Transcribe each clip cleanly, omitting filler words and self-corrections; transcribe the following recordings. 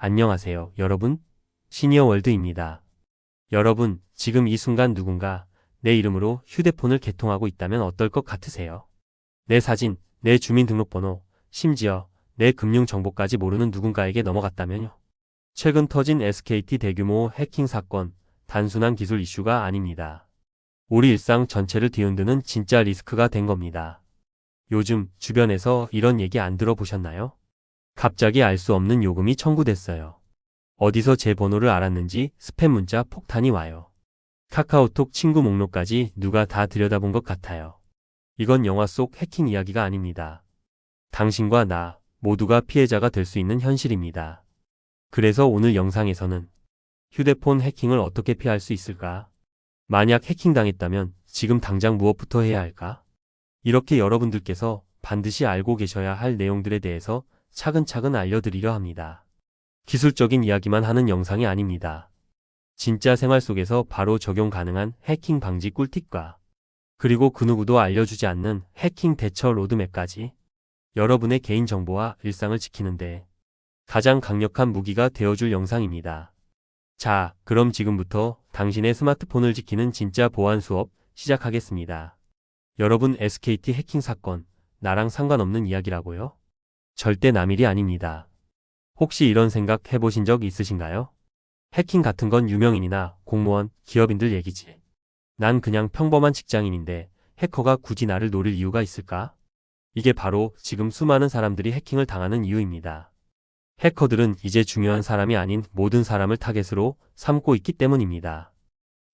안녕하세요, 여러분. 시니어월드입니다. 여러분, 지금 이 순간 누군가 내 이름으로 휴대폰을 개통하고 있다면 어떨 것 같으세요? 내 사진, 내 주민등록번호, 심지어 내 금융정보까지 모르는 누군가에게 넘어갔다면요. 최근 터진 SKT 대규모 해킹 사건, 단순한 기술 이슈가 아닙니다. 우리 일상 전체를 뒤흔드는 진짜 리스크가 된 겁니다. 요즘 주변에서 이런 얘기 안 들어보셨나요? 갑자기 알 수 없는 요금이 청구됐어요. 어디서 제 번호를 알았는지 스팸 문자 폭탄이 와요. 카카오톡 친구 목록까지 누가 다 들여다본 것 같아요. 이건 영화 속 해킹 이야기가 아닙니다. 당신과 나 모두가 피해자가 될 수 있는 현실입니다. 그래서 오늘 영상에서는 휴대폰 해킹을 어떻게 피할 수 있을까? 만약 해킹당했다면 지금 당장 무엇부터 해야 할까? 이렇게 여러분들께서 반드시 알고 계셔야 할 내용들에 대해서 차근차근 알려드리려 합니다. 기술적인 이야기만 하는 영상이 아닙니다. 진짜 생활 속에서 바로 적용 가능한 해킹 방지 꿀팁과 그리고 그 누구도 알려주지 않는 해킹 대처 로드맵까지 여러분의 개인정보와 일상을 지키는데 가장 강력한 무기가 되어줄 영상입니다. 자, 그럼 지금부터 당신의 스마트폰을 지키는 진짜 보안 수업 시작하겠습니다. 여러분, SKT 해킹 사건, 나랑 상관없는 이야기라고요? 절대 남일이 아닙니다. 혹시 이런 생각 해보신 적 있으신가요? 해킹 같은 건 유명인이나 공무원, 기업인들 얘기지. 난 그냥 평범한 직장인인데 해커가 굳이 나를 노릴 이유가 있을까? 이게 바로 지금 수많은 사람들이 해킹을 당하는 이유입니다. 해커들은 이제 중요한 사람이 아닌 모든 사람을 타겟으로 삼고 있기 때문입니다.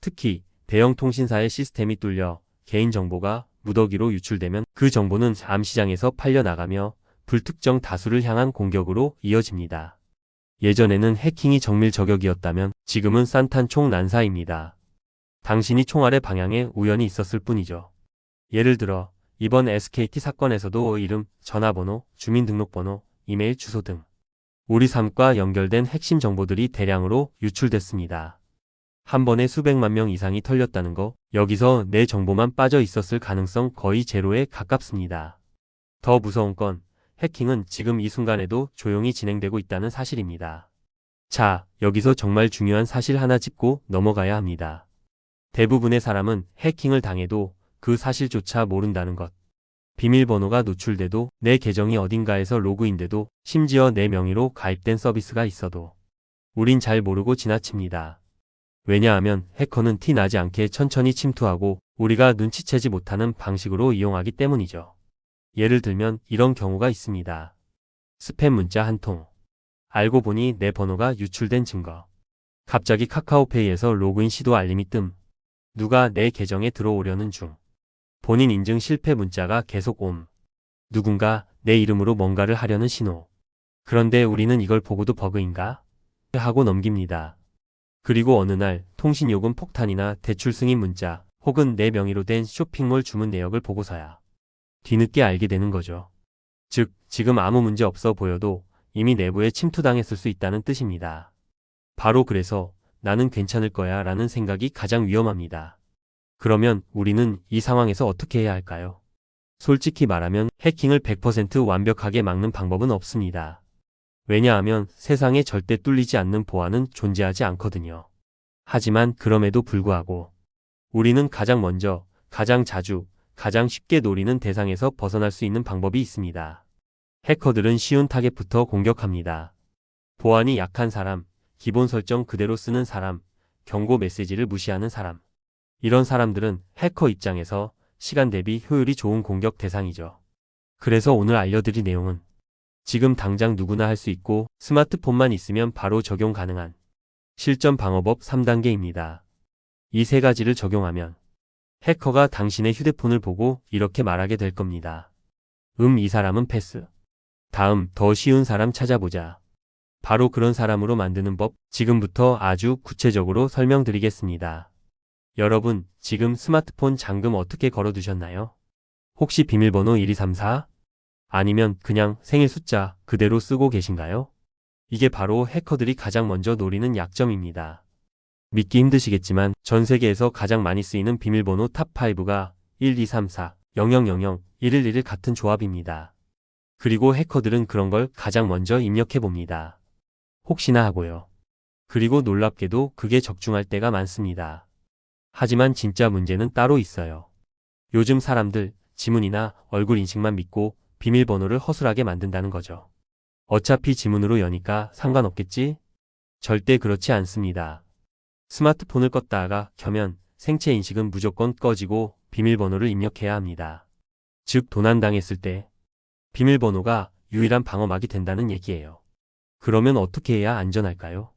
특히 대형 통신사의 시스템이 뚫려 개인정보가 무더기로 유출되면 그 정보는 암시장에서 팔려나가며 불특정 다수를 향한 공격으로 이어집니다. 예전에는 해킹이 정밀 저격이었다면 지금은 산탄총 난사입니다. 당신이 총알의 방향에 우연히 있었을 뿐이죠. 예를 들어 이번 SKT 사건에서도 이름, 전화번호, 주민등록번호, 이메일 주소 등 우리 삶과 연결된 핵심 정보들이 대량으로 유출됐습니다. 한 번에 수백만 명 이상이 털렸다는 거, 여기서 내 정보만 빠져 있었을 가능성 거의 제로에 가깝습니다. 더 무서운 건 해킹은 지금 이 순간에도 조용히 진행되고 있다는 사실입니다. 자, 여기서 정말 중요한 사실 하나 짚고 넘어가야 합니다. 대부분의 사람은 해킹을 당해도 그 사실조차 모른다는 것. 비밀번호가 노출돼도 내 계정이 어딘가에서 로그인돼도 심지어 내 명의로 가입된 서비스가 있어도 우린 잘 모르고 지나칩니다. 왜냐하면 해커는 티 나지 않게 천천히 침투하고 우리가 눈치채지 못하는 방식으로 이용하기 때문이죠. 예를 들면 이런 경우가 있습니다. 스팸 문자 한 통. 알고 보니 내 번호가 유출된 증거. 갑자기 카카오페이에서 로그인 시도 알림이 뜸. 누가 내 계정에 들어오려는 중. 본인 인증 실패 문자가 계속 옴. 누군가 내 이름으로 뭔가를 하려는 신호. 그런데 우리는 이걸 보고도 버그인가? 하고 넘깁니다. 그리고 어느 날 통신요금 폭탄이나 대출 승인 문자 혹은 내 명의로 된 쇼핑몰 주문 내역을 보고서야 뒤늦게 알게 되는 거죠. 즉, 지금 아무 문제 없어 보여도 이미 내부에 침투당했을 수 있다는 뜻입니다. 바로 그래서 나는 괜찮을 거야 라는 생각이 가장 위험합니다. 그러면 우리는 이 상황에서 어떻게 해야 할까요? 솔직히 말하면 해킹을 100% 완벽하게 막는 방법은 없습니다. 왜냐하면 세상에 절대 뚫리지 않는 보안은 존재하지 않거든요. 하지만 그럼에도 불구하고 우리는 가장 먼저, 가장 자주, 가장 쉽게 노리는 대상에서 벗어날 수 있는 방법이 있습니다. 해커들은 쉬운 타겟부터 공격합니다. 보안이 약한 사람, 기본 설정 그대로 쓰는 사람, 경고 메시지를 무시하는 사람. 이런 사람들은 해커 입장에서 시간 대비 효율이 좋은 공격 대상이죠. 그래서 오늘 알려드릴 내용은 지금 당장 누구나 할 수 있고 스마트폰만 있으면 바로 적용 가능한 실전 방어법 3단계입니다. 이 세 가지를 적용하면 해커가 당신의 휴대폰을 보고 이렇게 말하게 될 겁니다. 이 사람은 패스. 다음 더 쉬운 사람 찾아보자. 바로 그런 사람으로 만드는 법 지금부터 아주 구체적으로 설명드리겠습니다. 여러분, 지금 스마트폰 잠금 어떻게 걸어두셨나요? 혹시 비밀번호 1234? 아니면 그냥 생일 숫자 그대로 쓰고 계신가요? 이게 바로 해커들이 가장 먼저 노리는 약점입니다. 믿기 힘드시겠지만 전 세계에서 가장 많이 쓰이는 비밀번호 탑5가 1234, 0000, 111 같은 조합입니다. 그리고 해커들은 그런 걸 가장 먼저 입력해 봅니다. 혹시나 하고요. 그리고 놀랍게도 그게 적중할 때가 많습니다. 하지만 진짜 문제는 따로 있어요. 요즘 사람들 지문이나 얼굴 인식만 믿고 비밀번호를 허술하게 만든다는 거죠. 어차피 지문으로 여니까 상관없겠지? 절대 그렇지 않습니다. 스마트폰을 껐다가 켜면 생체 인식은 무조건 꺼지고 비밀번호를 입력해야 합니다. 즉 도난당했을 때 비밀번호가 유일한 방어막이 된다는 얘기예요. 그러면 어떻게 해야 안전할까요?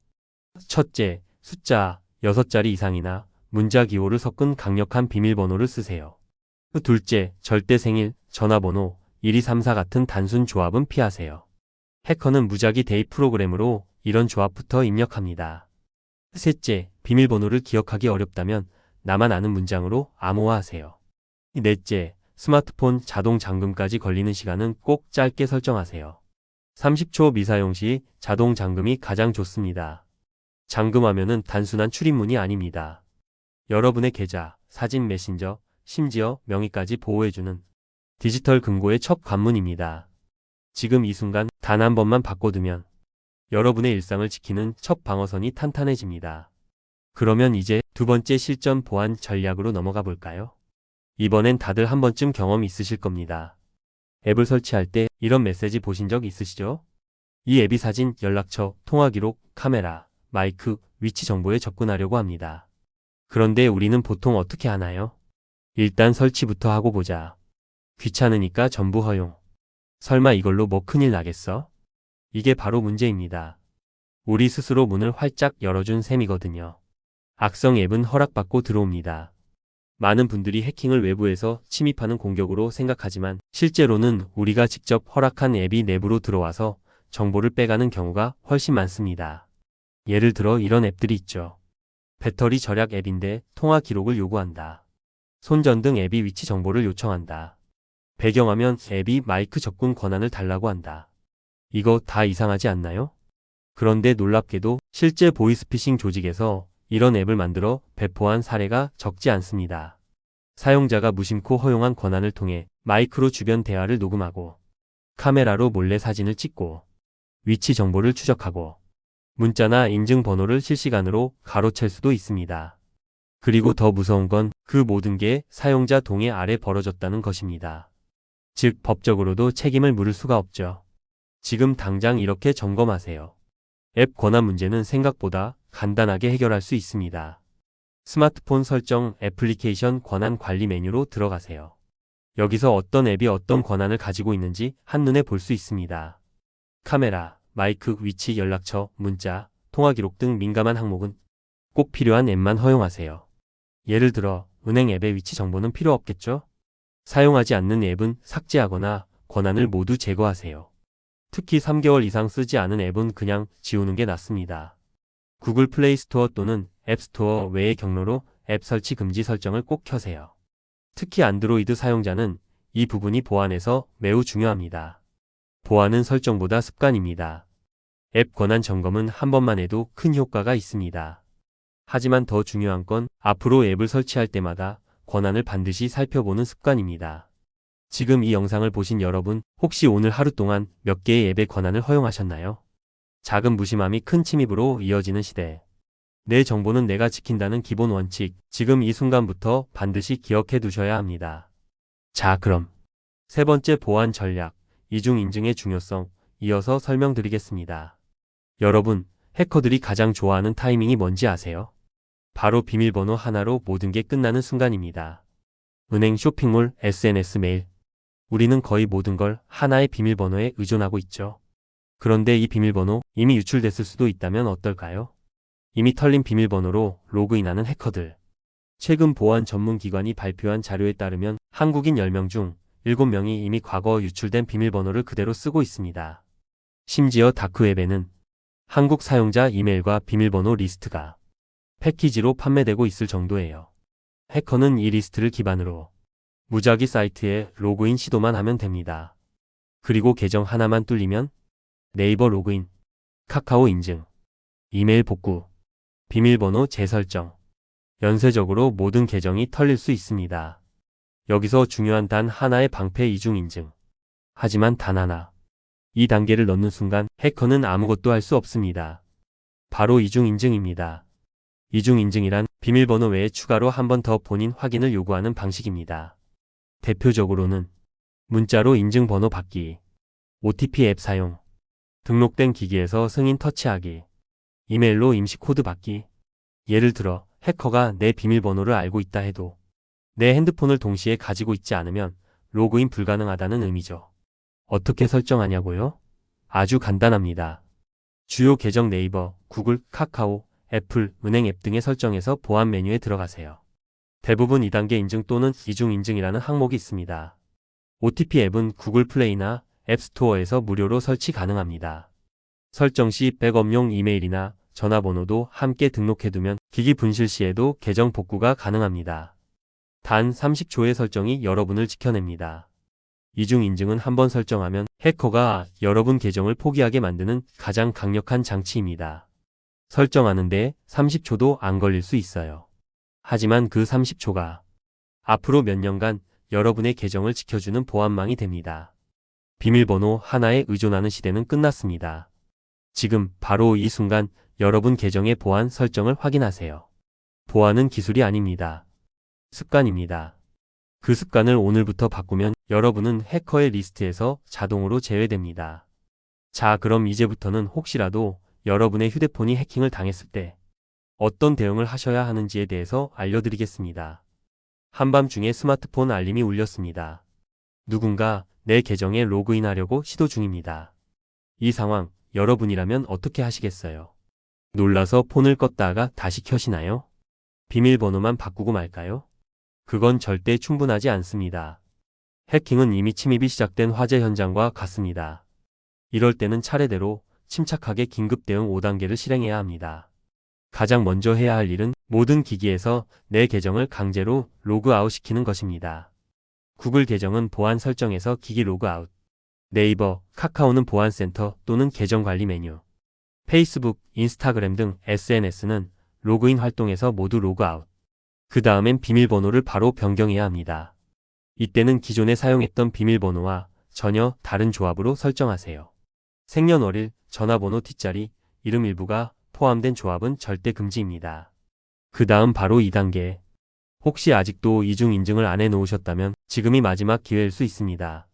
첫째, 숫자 6자리 이상이나 문자 기호를 섞은 강력한 비밀번호를 쓰세요. 둘째, 절대 생일, 전화번호, 1, 2, 3, 4 같은 단순 조합은 피하세요. 해커는 무작위 대입 프로그램으로 이런 조합부터 입력합니다. 셋째, 비밀번호를 기억하기 어렵다면 나만 아는 문장으로 암호화하세요. 넷째, 스마트폰 자동 잠금까지 걸리는 시간은 꼭 짧게 설정하세요. 30초 미사용 시 자동 잠금이 가장 좋습니다. 잠금화면은 단순한 출입문이 아닙니다. 여러분의 계좌, 사진 메신저, 심지어 명의까지 보호해주는 디지털 금고의 첫 관문입니다. 지금 이 순간 단 한 번만 바꿔두면 여러분의 일상을 지키는 첫 방어선이 탄탄해집니다. 그러면 이제 두 번째 실전 보안 전략으로 넘어가 볼까요? 이번엔 다들 한 번쯤 경험 있으실 겁니다. 앱을 설치할 때 이런 메시지 보신 적 있으시죠? 이 앱이 사진, 연락처, 통화 기록, 카메라, 마이크, 위치 정보에 접근하려고 합니다. 그런데 우리는 보통 어떻게 하나요? 일단 설치부터 하고 보자. 귀찮으니까 전부 허용. 설마 이걸로 뭐 큰일 나겠어? 이게 바로 문제입니다. 우리 스스로 문을 활짝 열어준 셈이거든요. 악성 앱은 허락받고 들어옵니다. 많은 분들이 해킹을 외부에서 침입하는 공격으로 생각하지만 실제로는 우리가 직접 허락한 앱이 내부로 들어와서 정보를 빼가는 경우가 훨씬 많습니다. 예를 들어 이런 앱들이 있죠. 배터리 절약 앱인데 통화 기록을 요구한다. 손전등 앱이 위치 정보를 요청한다. 배경화면 앱이 마이크 접근 권한을 달라고 한다. 이거 다 이상하지 않나요? 그런데 놀랍게도 실제 보이스피싱 조직에서 이런 앱을 만들어 배포한 사례가 적지 않습니다. 사용자가 무심코 허용한 권한을 통해 마이크로 주변 대화를 녹음하고 카메라로 몰래 사진을 찍고 위치 정보를 추적하고 문자나 인증번호를 실시간으로 가로챌 수도 있습니다. 그리고 더 무서운 건 그 모든 게 사용자 동의 아래 벌어졌다는 것입니다. 즉 법적으로도 책임을 물을 수가 없죠. 지금 당장 이렇게 점검하세요. 앱 권한 문제는 생각보다 간단하게 해결할 수 있습니다. 스마트폰 설정 애플리케이션 권한 관리 메뉴로 들어가세요. 여기서 어떤 앱이 어떤 권한을 가지고 있는지 한눈에 볼 수 있습니다. 카메라, 마이크, 위치, 연락처, 문자, 통화 기록 등 민감한 항목은 꼭 필요한 앱만 허용하세요. 예를 들어 은행 앱의 위치 정보는 필요 없겠죠? 사용하지 않는 앱은 삭제하거나 권한을 모두 제거하세요. 특히 3개월 이상 쓰지 않은 앱은 그냥 지우는 게 낫습니다. 구글 플레이 스토어 또는 앱스토어 외의 경로로 앱 설치 금지 설정을 꼭 켜세요. 특히 안드로이드 사용자는 이 부분이 보안에서 매우 중요합니다. 보안은 설정보다 습관입니다. 앱 권한 점검은 한 번만 해도 큰 효과가 있습니다. 하지만 더 중요한 건 앞으로 앱을 설치할 때마다 권한을 반드시 살펴보는 습관입니다. 지금 이 영상을 보신 여러분, 혹시 오늘 하루 동안 몇 개의 앱의 권한을 허용하셨나요? 작은 무심함이 큰 침입으로 이어지는 시대. 내 정보는 내가 지킨다는 기본 원칙, 지금 이 순간부터 반드시 기억해 두셔야 합니다. 자, 그럼 세 번째 보안 전략, 이중 인증의 중요성, 이어서 설명드리겠습니다. 여러분, 해커들이 가장 좋아하는 타이밍이 뭔지 아세요? 바로 비밀번호 하나로 모든 게 끝나는 순간입니다. 은행, 쇼핑몰, SNS, 메일. 우리는 거의 모든 걸 하나의 비밀번호에 의존하고 있죠. 그런데 이 비밀번호 이미 유출됐을 수도 있다면 어떨까요? 이미 털린 비밀번호로 로그인하는 해커들. 최근 보안 전문기관이 발표한 자료에 따르면 한국인 10명 중 7명이 이미 과거 유출된 비밀번호를 그대로 쓰고 있습니다. 심지어 다크웹에는 한국 사용자 이메일과 비밀번호 리스트가 패키지로 판매되고 있을 정도예요. 해커는 이 리스트를 기반으로 무작위 사이트에 로그인 시도만 하면 됩니다. 그리고 계정 하나만 뚫리면 네이버 로그인, 카카오 인증, 이메일 복구, 비밀번호 재설정, 연쇄적으로 모든 계정이 털릴 수 있습니다. 여기서 중요한 단 하나의 방패 이중 인증. 하지만 단 하나. 이 단계를 넣는 순간 해커는 아무것도 할 수 없습니다. 바로 이중인증입니다. 이중인증이란 비밀번호 외에 추가로 한 번 더 본인 확인을 요구하는 방식입니다. 대표적으로는 문자로 인증번호 받기, OTP 앱 사용, 등록된 기기에서 승인 터치하기, 이메일로 임시 코드 받기. 예를 들어 해커가 내 비밀번호를 알고 있다 해도 내 핸드폰을 동시에 가지고 있지 않으면 로그인 불가능하다는 의미죠. 어떻게 설정하냐고요? 아주 간단합니다. 주요 계정 네이버, 구글, 카카오, 애플, 은행 앱 등의 설정에서 보안 메뉴에 들어가세요. 대부분 2단계 인증 또는 이중 인증이라는 항목이 있습니다. OTP 앱은 구글 플레이나 앱스토어에서 무료로 설치 가능합니다. 설정 시 백업용 이메일이나 전화번호도 함께 등록해두면 기기 분실 시에도 계정 복구가 가능합니다. 단 30초의 설정이 여러분을 지켜냅니다. 이중 인증은 한번 설정하면 해커가 여러분 계정을 포기하게 만드는 가장 강력한 장치입니다. 설정하는데 30초도 안 걸릴 수 있어요. 하지만 그 30초가 앞으로 몇 년간 여러분의 계정을 지켜주는 보안망이 됩니다. 비밀번호 하나에 의존하는 시대는 끝났습니다. 지금 바로 이 순간 여러분 계정의 보안 설정을 확인하세요. 보안은 기술이 아닙니다. 습관입니다. 그 습관을 오늘부터 바꾸면 여러분은 해커의 리스트에서 자동으로 제외됩니다. 자, 그럼 이제부터는 혹시라도 여러분의 휴대폰이 해킹을 당했을 때 어떤 대응을 하셔야 하는지에 대해서 알려드리겠습니다. 한밤중에 스마트폰 알림이 울렸습니다. 누군가 내 계정에 로그인하려고 시도 중입니다. 이 상황, 여러분이라면 어떻게 하시겠어요? 놀라서 폰을 껐다가 다시 켜시나요? 비밀번호만 바꾸고 말까요? 그건 절대 충분하지 않습니다. 해킹은 이미 침입이 시작된 화재 현장과 같습니다. 이럴 때는 차례대로 침착하게 긴급 대응 5단계를 실행해야 합니다. 가장 먼저 해야 할 일은 모든 기기에서 내 계정을 강제로 로그아웃 시키는 것입니다. 구글 계정은 보안 설정에서 기기 로그아웃, 네이버, 카카오는 보안센터 또는 계정 관리 메뉴, 페이스북, 인스타그램 등 SNS는 로그인 활동에서 모두 로그아웃. 그 다음엔 비밀번호를 바로 변경해야 합니다. 이때는 기존에 사용했던 비밀번호와 전혀 다른 조합으로 설정하세요. 생년월일, 전화번호 뒷자리, 이름 일부가 포함된 조합은 절대 금지입니다. 그 다음 바로 2단계. 혹시 아직도 이중 인증을 안 해놓으셨다면 지금이 마지막 기회일 수 있습니다.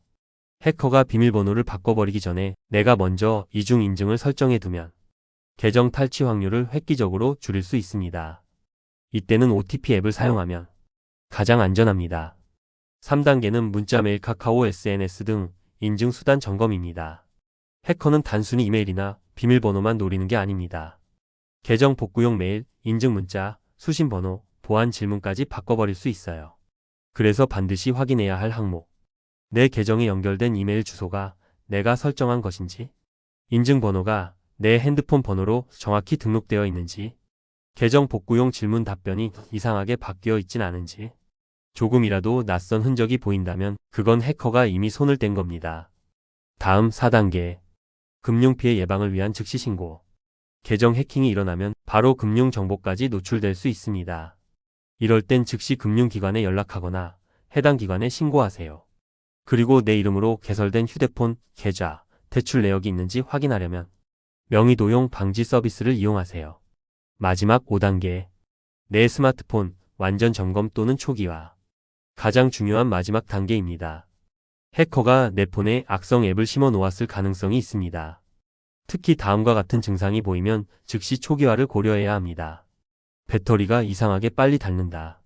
해커가 비밀번호를 바꿔버리기 전에 내가 먼저 이중 인증을 설정해두면 계정 탈취 확률을 획기적으로 줄일 수 있습니다. 이때는 OTP 앱을 사용하면 가장 안전합니다. 3단계는 문자, 메일, 카카오, SNS 등 인증 수단 점검입니다. 해커는 단순히 이메일이나 비밀번호만 노리는 게 아닙니다. 계정 복구용 메일, 인증 문자, 수신 번호, 보안 질문까지 바꿔버릴 수 있어요. 그래서 반드시 확인해야 할 항목. 내 계정에 연결된 이메일 주소가 내가 설정한 것인지, 인증 번호가 내 핸드폰 번호로 정확히 등록되어 있는지, 계정 복구용 질문 답변이 이상하게 바뀌어 있진 않은지, 조금이라도 낯선 흔적이 보인다면 그건 해커가 이미 손을 댄 겁니다. 다음 4단계. 금융피해 예방을 위한 즉시 신고. 계정 해킹이 일어나면 바로 금융정보까지 노출될 수 있습니다. 이럴 땐 즉시 금융기관에 연락하거나 해당 기관에 신고하세요. 그리고 내 이름으로 개설된 휴대폰, 계좌, 대출 내역이 있는지 확인하려면 명의도용 방지 서비스를 이용하세요. 마지막 5단계. 내 스마트폰 완전 점검 또는 초기화. 가장 중요한 마지막 단계입니다. 해커가 내 폰에 악성 앱을 심어 놓았을 가능성이 있습니다. 특히 다음과 같은 증상이 보이면 즉시 초기화를 고려해야 합니다. 배터리가 이상하게 빨리 닳는다.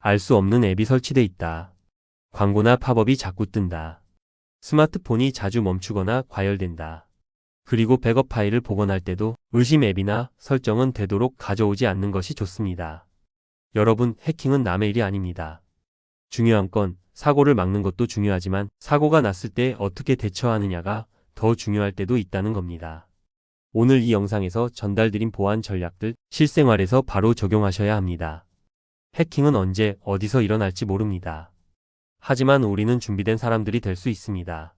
알 수 없는 앱이 설치돼 있다. 광고나 팝업이 자꾸 뜬다. 스마트폰이 자주 멈추거나 과열된다. 그리고 백업 파일을 복원할 때도 의심 앱이나 설정은 되도록 가져오지 않는 것이 좋습니다. 여러분, 해킹은 남의 일이 아닙니다. 중요한 건 사고를 막는 것도 중요하지만 사고가 났을 때 어떻게 대처하느냐가 더 중요할 때도 있다는 겁니다. 오늘 이 영상에서 전달드린 보안 전략들 실생활에서 바로 적용하셔야 합니다. 해킹은 언제 어디서 일어날지 모릅니다. 하지만 우리는 준비된 사람들이 될 수 있습니다.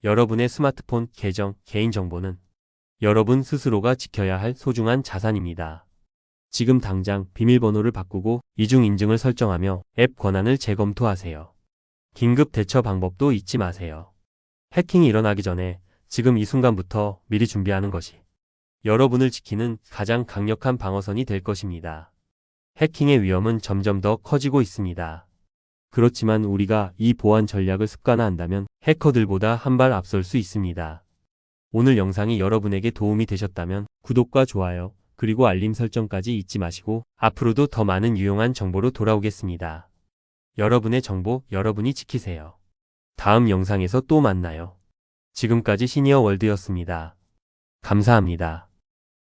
여러분의 스마트폰, 계정, 개인정보는 여러분 스스로가 지켜야 할 소중한 자산입니다. 지금 당장 비밀번호를 바꾸고 이중 인증을 설정하며 앱 권한을 재검토하세요. 긴급 대처 방법도 잊지 마세요. 해킹이 일어나기 전에 지금 이 순간부터 미리 준비하는 것이 여러분을 지키는 가장 강력한 방어선이 될 것입니다. 해킹의 위험은 점점 더 커지고 있습니다. 그렇지만 우리가 이 보안 전략을 습관화한다면 해커들보다 한 발 앞설 수 있습니다. 오늘 영상이 여러분에게 도움이 되셨다면 구독과 좋아요, 그리고 알림 설정까지 잊지 마시고 앞으로도 더 많은 유용한 정보로 돌아오겠습니다. 여러분의 정보, 여러분이 지키세요. 다음 영상에서 또 만나요. 지금까지 시니어 월드였습니다. 감사합니다.